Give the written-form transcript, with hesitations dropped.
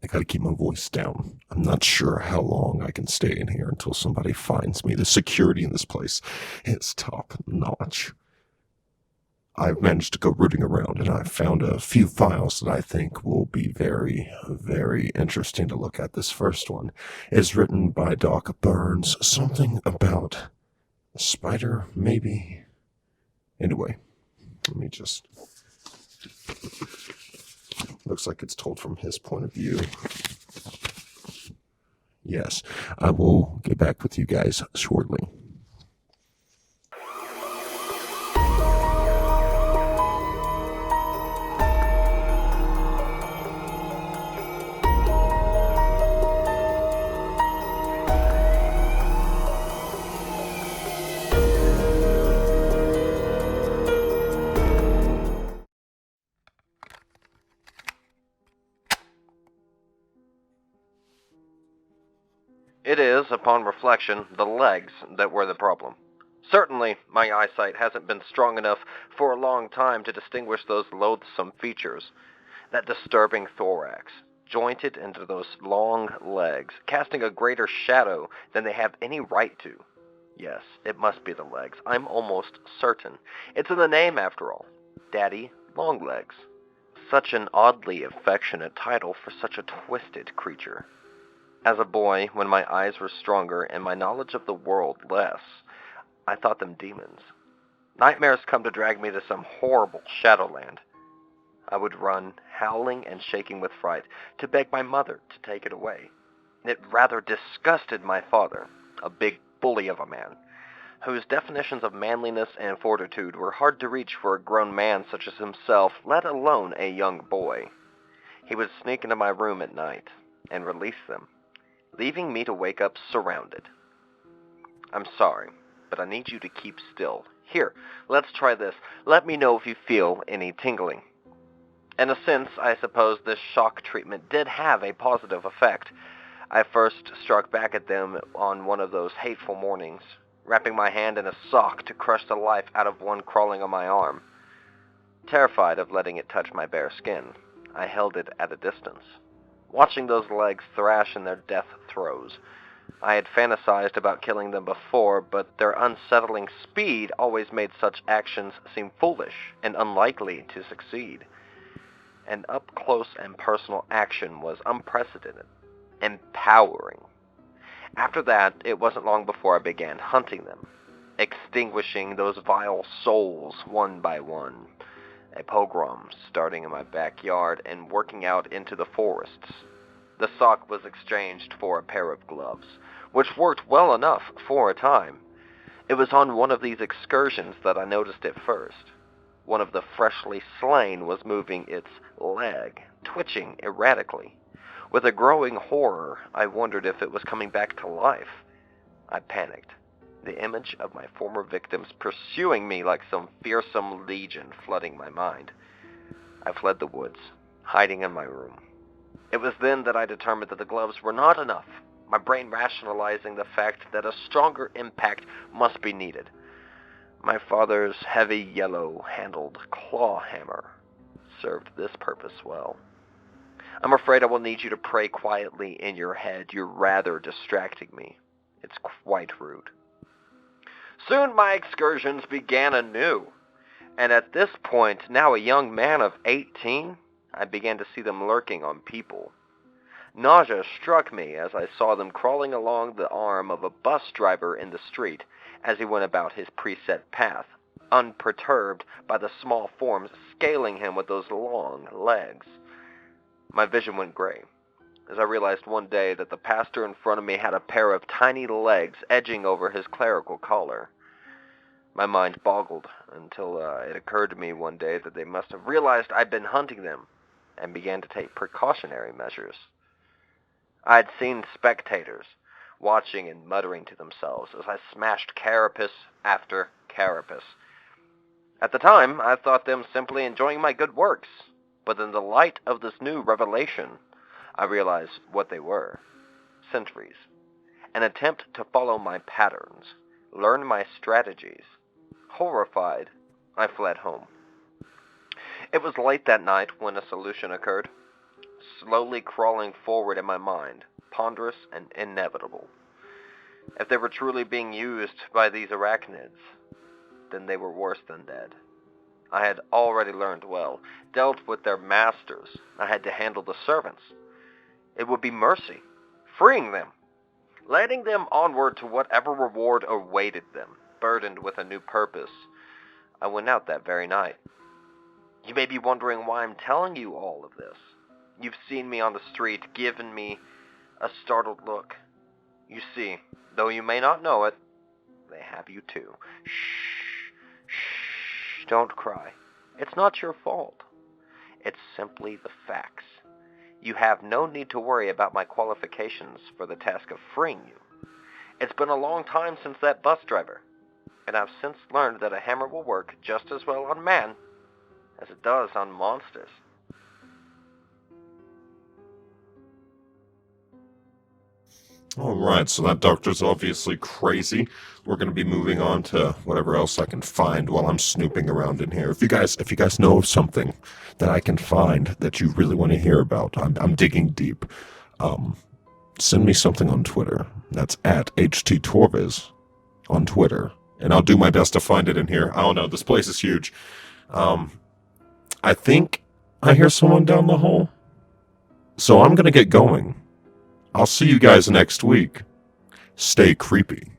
I gotta keep my voice down. I'm not sure how long I can stay in here until somebody finds me. The security in this place is top notch. I've managed to go rooting around and I've found a few files that I think will be very, very interesting to look at. This first one is written by Doc Burns. Something about a spider, maybe? Anyway, let me just... Looks like it's told from his point of view. Yes, I will get back with you guys shortly. It is, upon reflection, the legs that were the problem. Certainly, my eyesight hasn't been strong enough for a long time to distinguish those loathsome features. That disturbing thorax, jointed into those long legs, casting a greater shadow than they have any right to. Yes, it must be the legs. I'm almost certain. It's in the name, after all. Daddy Longlegs. Such an oddly affectionate title for such a twisted creature. As a boy, when my eyes were stronger and my knowledge of the world less, I thought them demons. Nightmares come to drag me to some horrible shadowland. I would run, howling and shaking with fright, to beg my mother to take it away. It rather disgusted my father, a big bully of a man, whose definitions of manliness and fortitude were hard to reach for a grown man such as himself, let alone a young boy. He would sneak into my room at night and release them, leaving me to wake up surrounded. I'm sorry, but I need you to keep still. Here, let's try this. Let me know if you feel any tingling. In a sense, I suppose this shock treatment did have a positive effect. I first struck back at them on one of those hateful mornings, wrapping my hand in a sock to crush the life out of one crawling on my arm. Terrified of letting it touch my bare skin, I held it at a distance, watching those legs thrash in their death throes. I had fantasized about killing them before, but their unsettling speed always made such actions seem foolish and unlikely to succeed. An up-close and personal action was unprecedented, empowering. After that, it wasn't long before I began hunting them, extinguishing those vile souls one by one. A pogrom starting in my backyard and working out into the forests. The sock was exchanged for a pair of gloves, which worked well enough for a time. It was on one of these excursions that I noticed it first. One of the freshly slain was moving its leg, twitching erratically. With a growing horror, I wondered if it was coming back to life. I panicked, the image of my former victims pursuing me like some fearsome legion flooding my mind. I fled the woods, hiding in my room. It was then that I determined that the gloves were not enough, my brain rationalizing the fact that a stronger impact must be needed. My father's heavy yellow-handled claw hammer served this purpose well. I'm afraid I will need you to pray quietly in your head. You're rather distracting me. It's quite rude. Soon my excursions began anew, and at this point, now a young man of 18, I began to see them lurking on people. Nausea struck me as I saw them crawling along the arm of a bus driver in the street as he went about his preset path, unperturbed by the small forms scaling him with those long legs. My vision went gray as I realized one day that the pastor in front of me had a pair of tiny legs edging over his clerical collar. My mind boggled until it occurred to me one day that they must have realized I'd been hunting them and began to take precautionary measures. I had seen spectators watching and muttering to themselves as I smashed carapace after carapace. At the time, I thought them simply enjoying my good works, but in the light of this new revelation, I realized what they were. Sentries. An attempt to follow my patterns, learn my strategies. Horrified, I fled home. It was late that night when a solution occurred. slowly crawling forward in my mind, ponderous and inevitable. If they were truly being used by these arachnids, then they were worse than dead. I had already learned well, dealt with their masters. I had to handle the servants. It would be mercy, freeing them, leading them onward to whatever reward awaited them, burdened with a new purpose. I went out that very night. You may be wondering why I'm telling you all of this. You've seen me on the street, given me a startled look. You see, though you may not know it, they have you too. Shh, don't cry. It's not your fault. It's simply the facts. You have no need to worry about my qualifications for the task of freeing you. It's been a long time since that bus driver, and I've since learned that a hammer will work just as well on man as it does on monsters. Alright, so that doctor's obviously crazy. We're gonna be moving on to whatever else I can find while I'm snooping around in here. If you guys know of something that I can find that you really want to hear about, I'm digging deep. Send me something on Twitter. That's at HTTorviz on Twitter. And I'll do my best to find it in here. I don't know, this place is huge. I think I hear someone down the hall. So I'm gonna get going. I'll see you guys next week. Stay creepy.